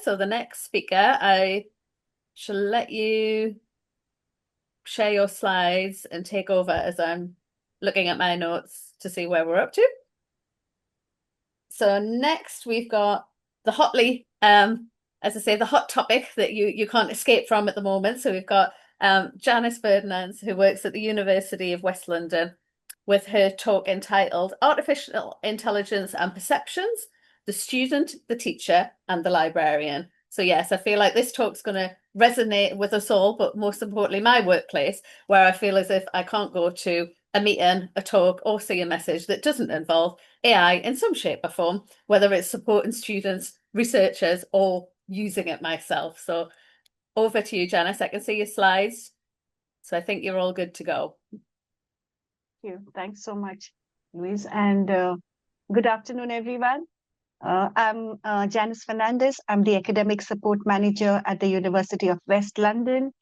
So the next speaker, I shall let you share your slides and take over as I'm looking at my notes to see where we're up to. So next we've got the as I say, the hot topic that you can't escape from at the moment. So we've got Janice Fernandes, who works at the University of West London, with her talk entitled Artificial Intelligence and Perceptions, the Student, the Teacher, and the Librarian. So yes, I feel like this talk's going to resonate with us all, but most importantly, my workplace, where I feel as if I can't go to a meeting, a talk, or see a message that doesn't involve AI in some shape or form, whether it's supporting students, researchers, or using it myself. So over to you, Janice. I can see your slides. So I think you're all good to go. Thank you. Thanks so much, Louise. And good afternoon, everyone. I'm Janice Fernandes. I'm the Academic Support Manager at the University of West London.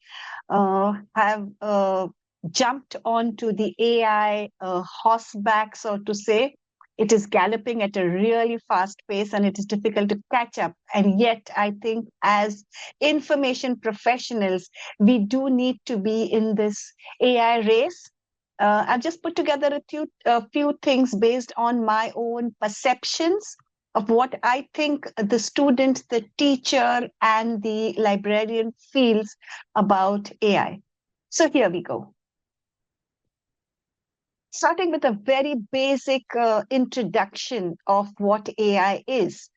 Have jumped onto the AI horseback, so to say. It is galloping at a really fast pace and it is difficult to catch up. And yet, I think as information professionals, we do need to be in this AI race. I've just put together a few things based on my own perceptions of what I think the student, the teacher, and the librarian feels about AI. So here we go. Starting with a very basic introduction of what AI is.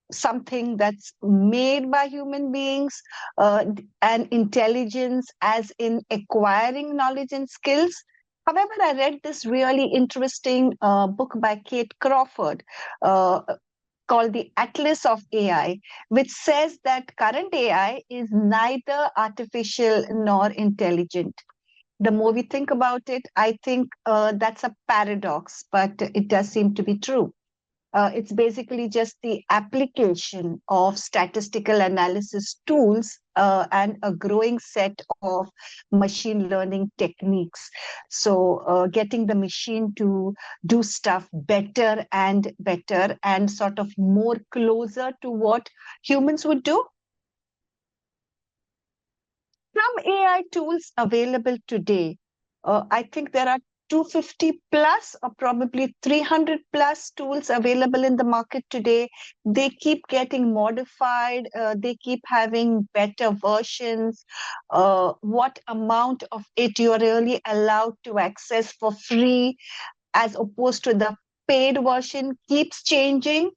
Something that's made by human beings, and intelligence as in acquiring knowledge and skills. However, I read this really interesting book by Kate Crawford called The Atlas of AI, which says that current AI is neither artificial nor intelligent. The more we think about it, I think that's a paradox, but it does seem to be true. It's basically just the application of statistical analysis tools and a growing set of machine learning techniques. So getting the machine to do stuff better and sort of more closer to what humans would do. Some AI tools available today, I think there are 250 plus or probably 300 plus tools available in the market today. They keep getting modified. They keep having better versions. What amount of it you're really allowed to access for free as opposed to the paid version keeps changing.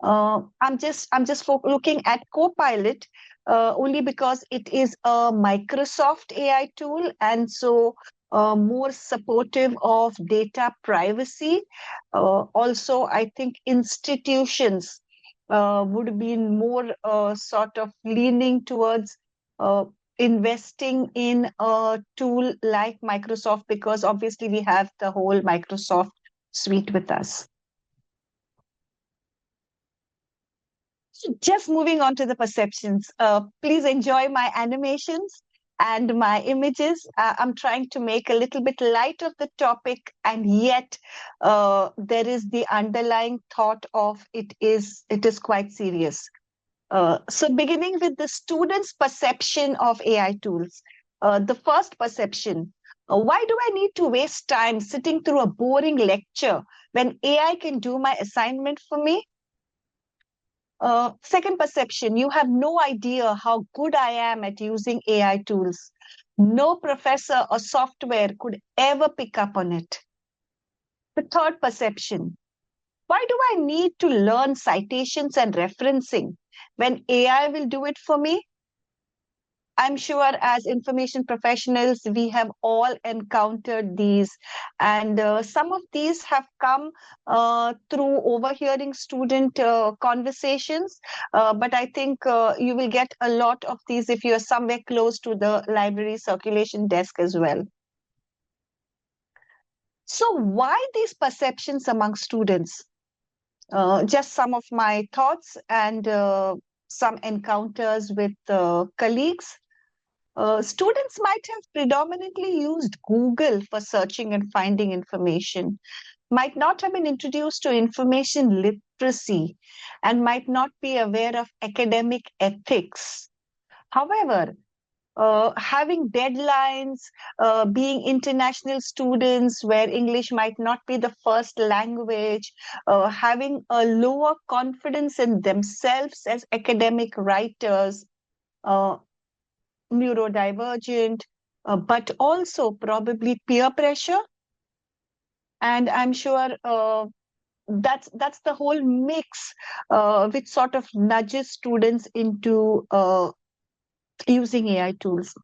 I'm just looking at Copilot only because it is a Microsoft AI tool, and so more supportive of data privacy. Also, I think institutions would be more sort of leaning towards investing in a tool like Microsoft, because obviously we have the whole Microsoft suite with us. Just moving on to the perceptions. Please enjoy my animations and my images. I'm trying to make a little bit light of the topic, and yet there is the underlying thought of it is quite serious. So beginning with the student's perception of AI tools. The first perception, why do I need to waste time sitting through a boring lecture when AI can do my assignment for me? Second perception, you have no idea how good I am at using AI tools. No professor or software could ever pick up on it. The third perception, why do I need to learn citations and referencing when AI will do it for me? I'm sure as information professionals, we have all encountered these, and some of these have come through overhearing student conversations, but I think you will get a lot of these if you are somewhere close to the library circulation desk as well. So why these perceptions among students? Just some of my thoughts and some encounters with colleagues. Students might have predominantly used Google for searching and finding information. might not have been introduced to information literacy, and might not be aware of academic ethics. However, having deadlines, being international students where English might not be the first language, having a lower confidence in themselves as academic writers, uh, neurodivergent, but also probably peer pressure. And I'm sure that's the whole mix which sort of nudges students into using AI tools.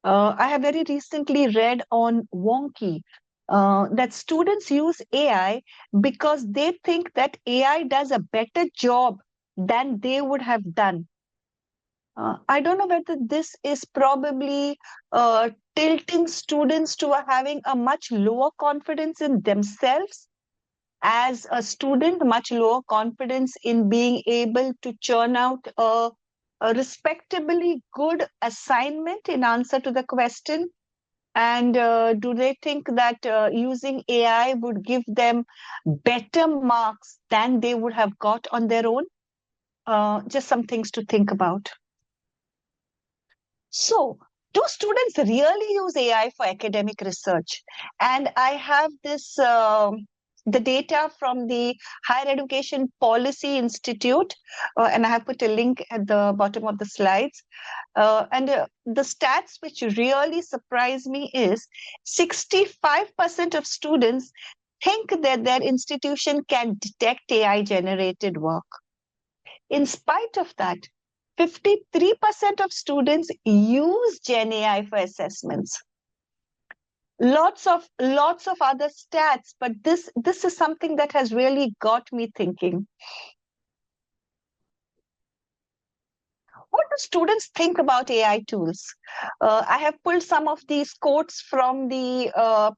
I have very recently read on Wonky that students use AI because they think that AI does a better job than they would have done. I don't know whether this is probably tilting students to having a much lower confidence in themselves as a student, much lower confidence in being able to churn out a respectably good assignment in answer to the question. And do they think that using AI would give them better marks than they would have got on their own? Just some things to think about. So, do students really use AI for academic research? And I have this, the data from the Higher Education Policy Institute, and I have put a link at the bottom of the slides. And the stats which really surprise me is 65% of students think that their institution can detect AI generated work. In spite of that, 53% of students use Gen AI for assessments. Lots of other stats, but this is something that has really got me thinking. What do students think about AI tools? I have pulled some of these quotes from the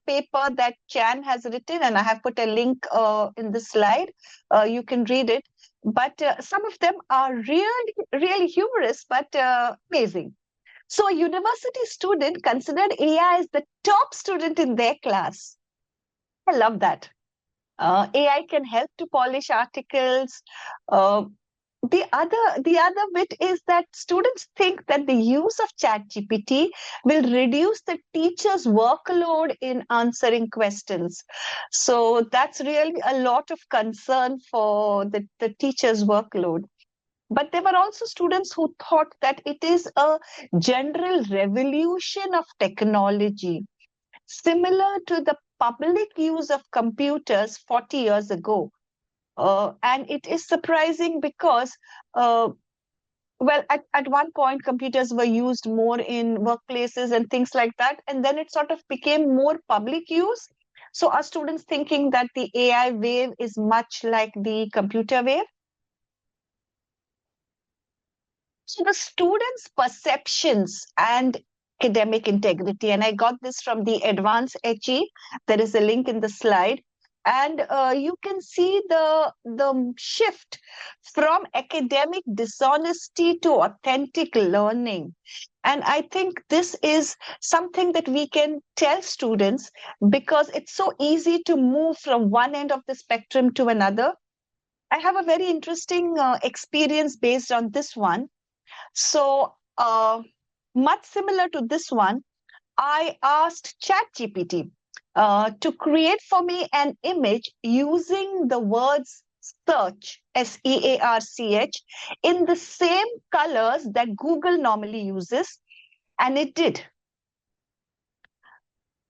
paper that Chan has written, and I have put a link in the slide. You can read it. But some of them are really, really humorous, but amazing. So a university student considered AI as the top student in their class. I love that. AI can help to polish articles. The other bit is that students think that the use of ChatGPT will reduce the teacher's workload in answering questions. So that's really a lot of concern for the teacher's workload. But there were also students who thought that it is a general revolution of technology, similar to the public use of computers 40 years ago. And it is surprising because, well, at one point, computers were used more in workplaces and things like that. And then it sort of became more public use. So are students thinking that the AI wave is much like the computer wave? So the students' perceptions and academic integrity, and I got this from the Advanced HE. There is a link in the slide. And you can see the shift from academic dishonesty to authentic learning. And I think this is something that we can tell students because it's so easy to move from one end of the spectrum to another. I have a very interesting experience based on this one. So, much similar to this one, I asked ChatGPT to create for me an image using the words search, SEARCH, in the same colors that Google normally uses, and it did.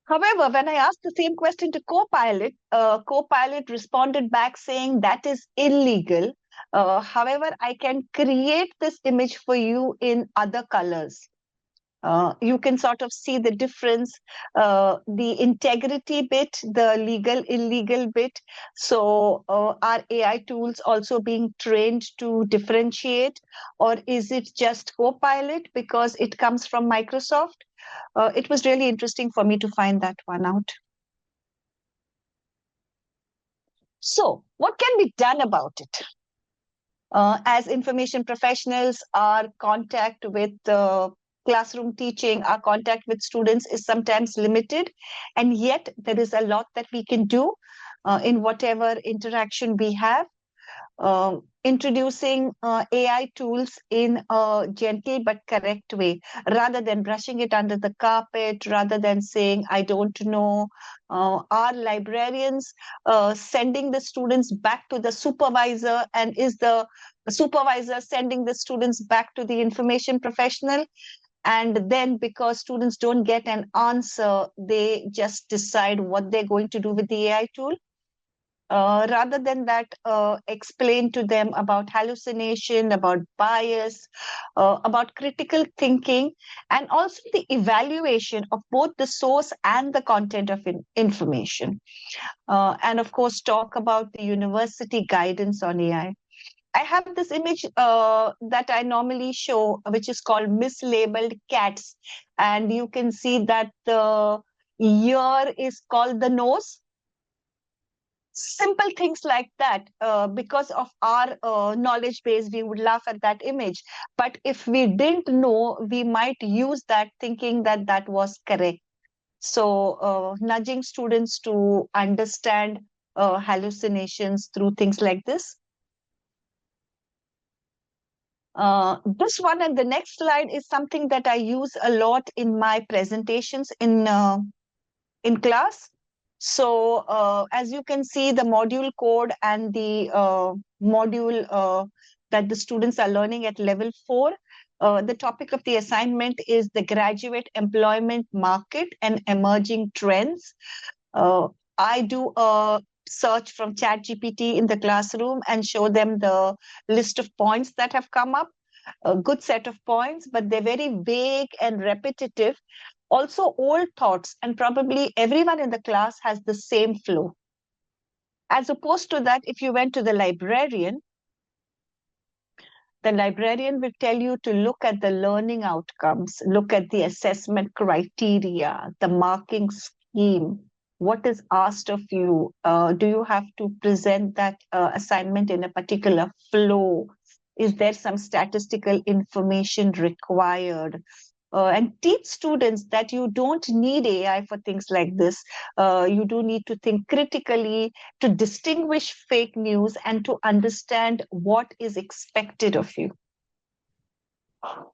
However, when I asked the same question to Copilot, Copilot responded back saying that is illegal. However, I can create this image for you in other colors. You can sort of see the difference, the integrity bit, the legal, illegal bit. So are AI tools also being trained to differentiate, or is it just Copilot because it comes from Microsoft? It was really interesting for me to find that one out. So what can be done about it? As information professionals, our contact with classroom teaching, our contact with students is sometimes limited, and yet there is a lot that we can do. in whatever interaction we have. Introducing AI tools in a gentle but correct way, rather than brushing it under the carpet, rather than saying, I don't know. Are librarians sending the students back to the supervisor, and is the supervisor sending the students back to the information professional? And then, because students don't get an answer, they just decide what they're going to do with the AI tool. Rather than that, explain to them about hallucination, about bias, about critical thinking, and also the evaluation of both the source and the content of information. And of course, talk about the university guidance on AI. I have this image that I normally show, which is called mislabeled cats. And you can see that the ear is called the nose. Simple things like that. Because of our knowledge base, we would laugh at that image. But if we didn't know, we might use that thinking that that was correct. So nudging students to understand hallucinations through things like this. This one and the next slide is something that I use a lot in my presentations in class. So as you can see, the module code and the module that the students are learning at level 4, the topic of the assignment is the graduate employment market and emerging trends. I do a search from ChatGPT in the classroom and show them the list of points that have come up. A good set of points, but they're very vague and repetitive. Also, old thoughts, and probably everyone in the class has the same flow. As opposed to that, if you went to the librarian will tell you to look at the learning outcomes, look at the assessment criteria, the marking scheme, what is asked of you. Do you have to present that assignment in a particular flow? Is there some statistical information required? And teach students that you don't need AI for things like this. You do need to think critically, to distinguish fake news, and to understand what is expected of you. Have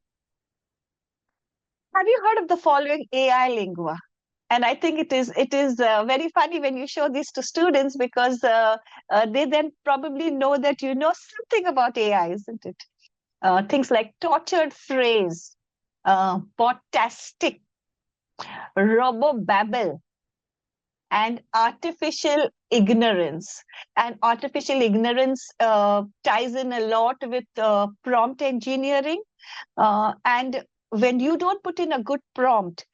you heard of the following AI lingua? And I think it is very funny when you show this to students, because they then probably know that you know something about AI, isn't it? Things like tortured phrase, botastic, robobabble, and artificial ignorance. And artificial ignorance ties in a lot with prompt engineering. And when you don't put in a good prompt,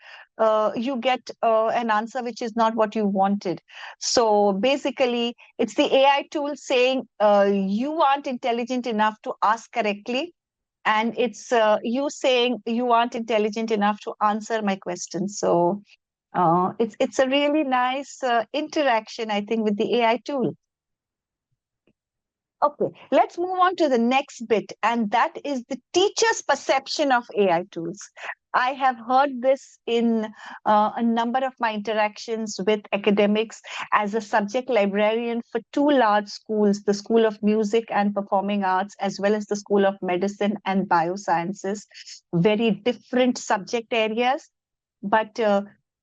you get an answer which is not what you wanted. So basically, it's the AI tool saying you aren't intelligent enough to ask correctly. And it's you saying you aren't intelligent enough to answer my question. So it's a really nice interaction, I think, with the AI tool. Okay, let's move on to the next bit, and that is the teacher's perception of AI tools. I have heard this in a number of my interactions with academics as a subject librarian for 2 large schools, the School of Music and Performing Arts, as well as the School of Medicine and Biosciences. Very different subject areas, but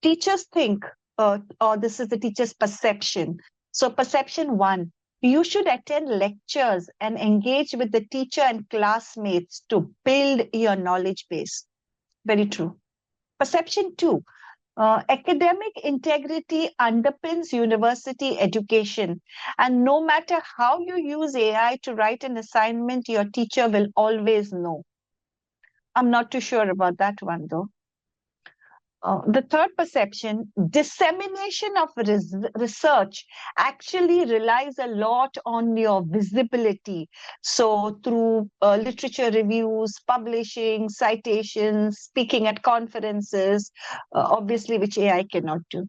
teachers think, or this is the teacher's perception. So perception 1, you should attend lectures and engage with the teacher and classmates to build your knowledge base. Very true. Perception 2, academic integrity underpins university education. And no matter how you use AI to write an assignment, your teacher will always know. I'm not too sure about that one, though. The third perception, dissemination of research actually relies a lot on your visibility. So through literature reviews, publishing, citations, speaking at conferences, obviously which AI cannot do.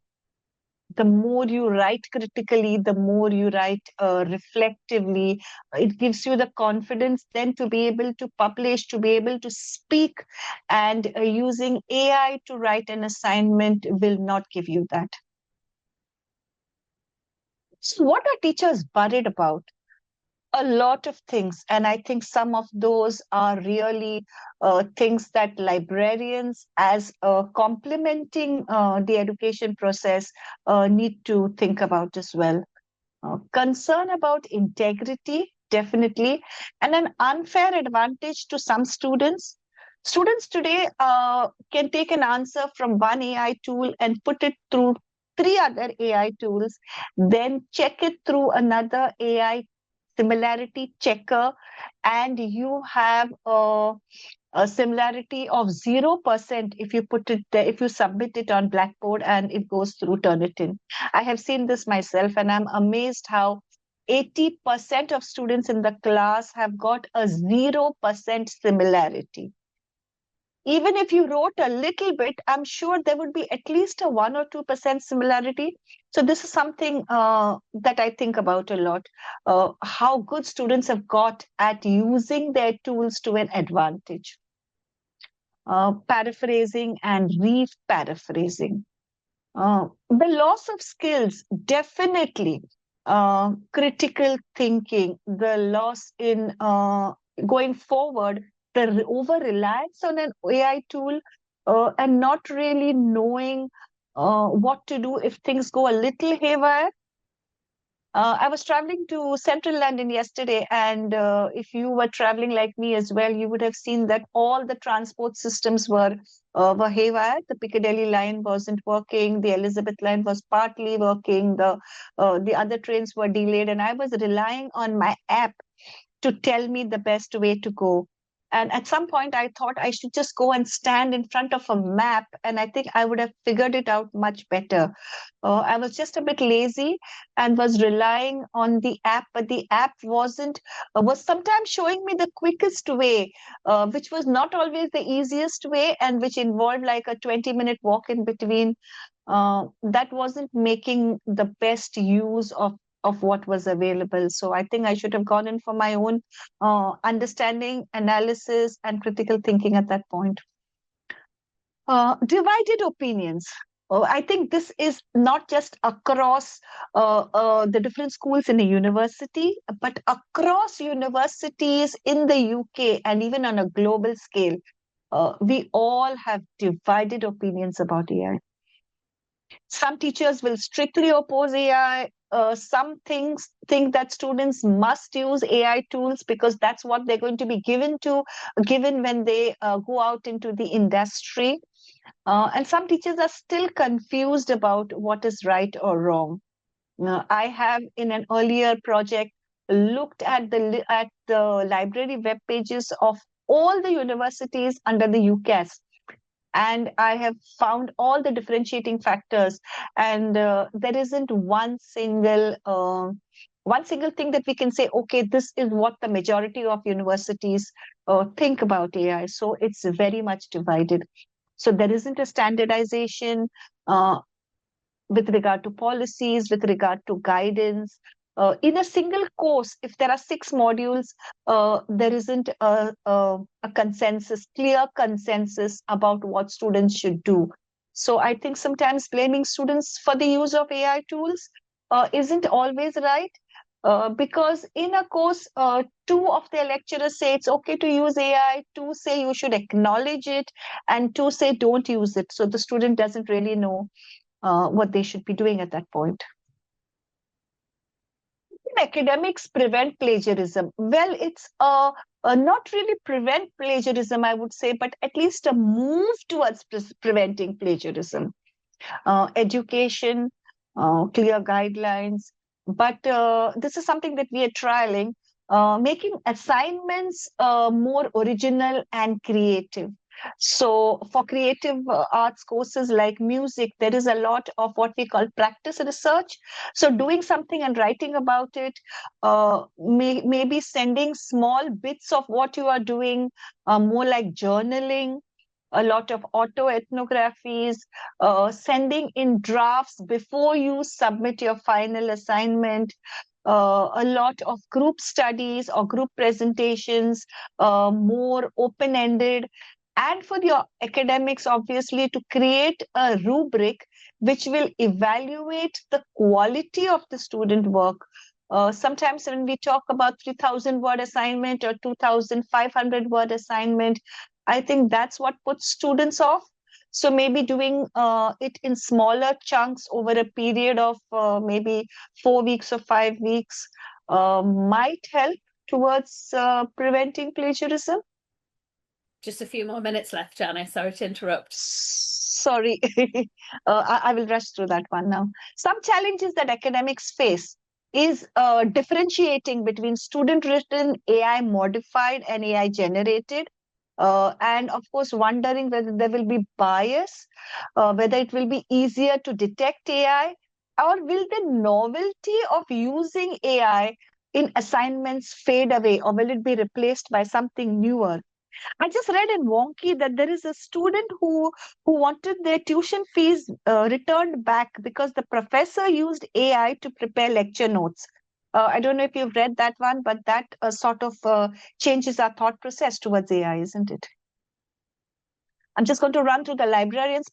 The more you write critically, the more you write reflectively, it gives you the confidence then to be able to publish, to be able to speak. And using AI to write an assignment will not give you that. So what are teachers worried about? A lot of things. And I think some of those are really things that librarians, as complementing the education process, need to think about as well. Concern about integrity, definitely, and an unfair advantage to some students. Students today can take an answer from one AI tool and put it through three other AI tools, then check it through another AI similarity checker, and you have a similarity of 0% if you put it there, if you submit it on Blackboard and it goes through Turnitin. I have seen this myself, and I'm amazed how 80% of students in the class have got a 0% similarity. Even if you wrote a little bit, I'm sure there would be at least a 1 or 2% similarity. So this is something that I think about a lot, how good students have got at using their tools to an advantage. Paraphrasing and re-paraphrasing. The loss of skills, definitely. Critical thinking, the loss in going forward, the over-reliance on an AI tool, and not really knowing what to do if things go a little haywire. I was traveling to central London yesterday, and if you were traveling like me as well, you would have seen that all the transport systems were haywire. The Piccadilly line wasn't working, the Elizabeth line was partly working, the other trains were delayed, and I was relying on my app to tell me the best way to go. And at some point, I thought I should just go and stand in front of a map, and I think I would have figured it out much better. I was just a bit lazy and was relying on the app, but the app was sometimes showing me the quickest way, which was not always the easiest way, and which involved like a 20-minute walk in between. That wasn't making the best use of what was available. So I think I should have gone in for my own understanding, analysis, and critical thinking at that point. Divided opinions. I think this is not just across the different schools in a university, but across universities in the UK and even on a global scale. We all have divided opinions about AI. Some teachers will strictly oppose AI. Some things think that students must use AI tools because that's what they're going to be given when they go out into the industry. And some teachers are still confused about what is right or wrong. I have, in an earlier project, looked at the library web pages of all the universities under the UCAS, and I have found all the differentiating factors, and there isn't one single thing that we can say, okay, this is what the majority of universities think about AI. So it's very much divided. So there isn't a standardization with regard to policies, with regard to guidance. In a single course, if there are 6 modules, there isn't a consensus, clear consensus about what students should do. So I think sometimes blaming students for the use of AI tools isn't always right. Because in a course, 2 of their lecturers say it's okay to use AI, 2 say you should acknowledge it, and 2 say don't use it. So the student doesn't really know what they should be doing at that point. Can academics prevent plagiarism? Well, it's not really prevent plagiarism, I would say, but at least a move towards preventing plagiarism. Education, clear guidelines. But this is something that we are trialing, making assignments more original and creative. So for creative arts courses like music, there is a lot of what we call practice research. So doing something and writing about it, maybe sending small bits of what you are doing, more like journaling, a lot of autoethnographies, sending in drafts before you submit your final assignment, a lot of group studies or group presentations, more open-ended, and for the academics, obviously, to create a rubric which will evaluate the quality of the student work. Sometimes when we talk about 3,000 word assignment or 2,500 word assignment, I think that's what puts students off. So maybe doing it in smaller chunks over a period of maybe 4 weeks or 5 weeks might help towards preventing plagiarism. Just a few more minutes left, Janice. Sorry to interrupt. Sorry, I will rush through that one now. Some challenges that academics face is differentiating between student written, AI modified, and AI generated. And of course, wondering whether there will be bias, whether it will be easier to detect AI, or will the novelty of using AI in assignments fade away, or will it be replaced by something newer? I just read in Wonky that there is a student who wanted their tuition fees returned back because the professor used AI to prepare lecture notes. I don't know if you've read that one, but that sort of changes our thought process towards AI, isn't it? I'm just going to run through the librarians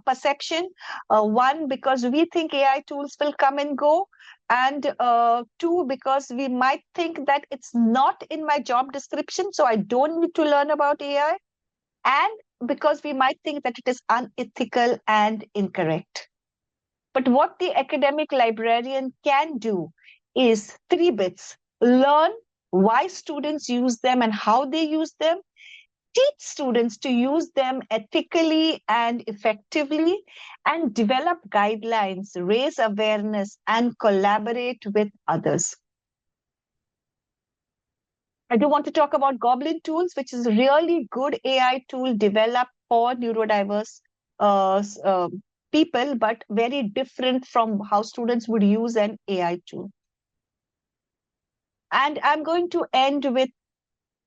perception. One, because we think AI tools will come and go. And two, because we might think that it's not in my job description, so I don't need to learn about AI. And because we might think that it is unethical and incorrect. But what the academic librarian can do is three bits: learn why students use them and how they use them, teach students to use them ethically and effectively, and develop guidelines, raise awareness, and collaborate with others. I do want to talk about Goblin Tools, which is a really good AI tool developed for neurodiverse people, but very different from how students would use an AI tool. And I'm going to end with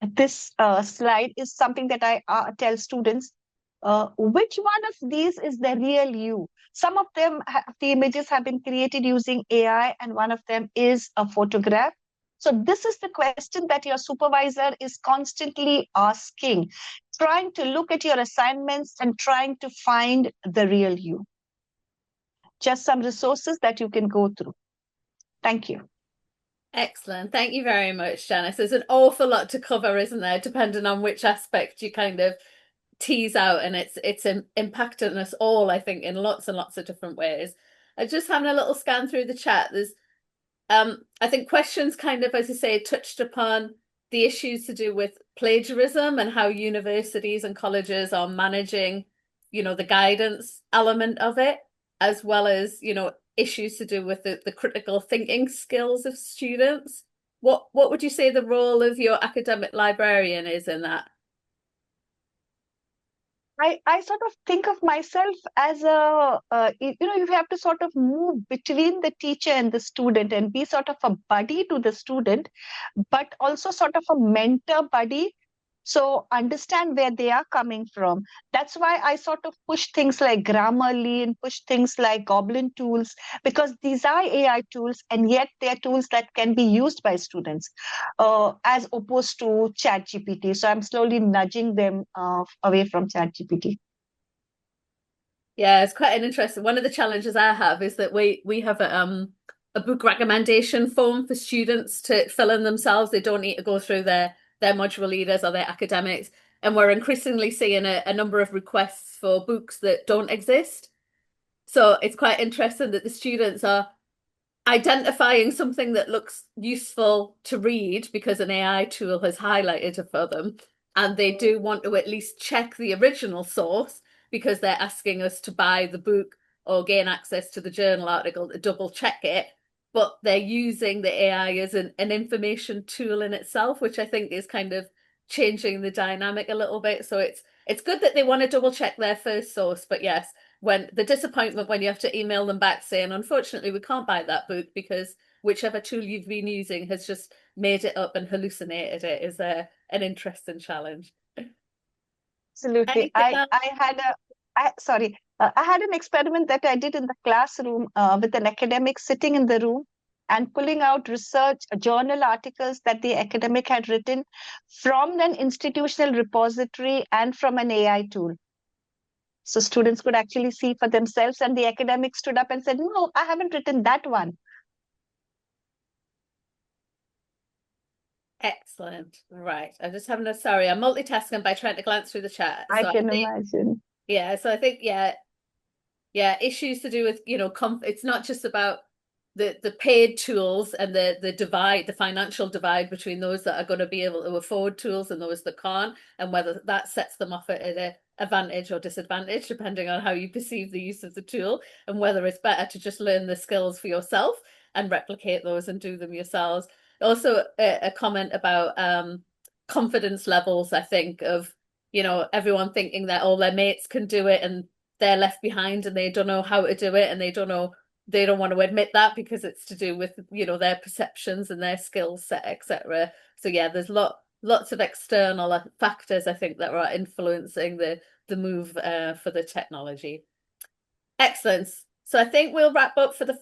this slide is something that I tell students. Which one of these is the real you? Some of them, the images have been created using AI, and one of them is a photograph. So this is the question that your supervisor is constantly asking, trying to look at your assignments and trying to find the real you. Just some resources that you can go through. Thank you. Excellent. Thank you very much, Janice. There's an awful lot to cover, isn't there? Depending on which aspect you kind of tease out, and it's impacting us all, I think, in lots and lots of different ways. I just having a little scan through the chat. There's I think questions kind of, as you say, touched upon the issues to do with plagiarism and how universities and colleges are managing, the guidance element of it, as well as, issues to do with the critical thinking skills of students. What would you say the role of your academic librarian is in that? I sort of think of myself as you have to sort of move between the teacher and the student and be sort of a buddy to the student, but also sort of a mentor buddy. So understand where they are coming from. That's why I sort of push things like Grammarly and push things like Goblin tools, because these are AI tools, and yet they're tools that can be used by students as opposed to ChatGPT. So I'm slowly nudging them away from ChatGPT. Yeah, it's quite an interesting. One of the challenges I have is that we have a book recommendation form for students to fill in themselves. They don't need to go through their module leaders or their academics, and we're increasingly seeing a number of requests for books that don't exist. So it's quite interesting that the students are identifying something that looks useful to read because an AI tool has highlighted it for them, and they do want to at least check the original source because they're asking us to buy the book or gain access to the journal article to double check it. But they're using the AI as an information tool in itself, which I think is kind of changing the dynamic a little bit. So it's good that they want to double check their first source, but yes, when the disappointment when you have to email them back saying, unfortunately, we can't buy that book because whichever tool you've been using has just made it up and hallucinated it is an interesting challenge. Absolutely. Anything else? I had an experiment that I did in the classroom with an academic sitting in the room. and pulling out research journal articles that the academic had written from an institutional repository and from an AI tool. So students could actually see for themselves, and the academic stood up and said, no, I haven't written that one. Excellent. Right. I'm just having sorry, I'm multitasking by trying to glance through the chat. I So I can think, imagine. yeah, so I think, issues to do with, it's not just about the paid tools and the divide, the financial divide between those that are going to be able to afford tools and those that can't, and whether that sets them off at an advantage or disadvantage, depending on how you perceive the use of the tool, and whether it's better to just learn the skills for yourself and replicate those and do them yourselves. Also, a comment about confidence levels, I think, of, everyone thinking that all their mates can do it and they're left behind and they don't know how to do it, and they don't want to admit that because it's to do with, their perceptions and their skill set, etc. So yeah, there's lots of external factors, I think, that are influencing the move for the technology. Excellent. So I think we'll wrap up for the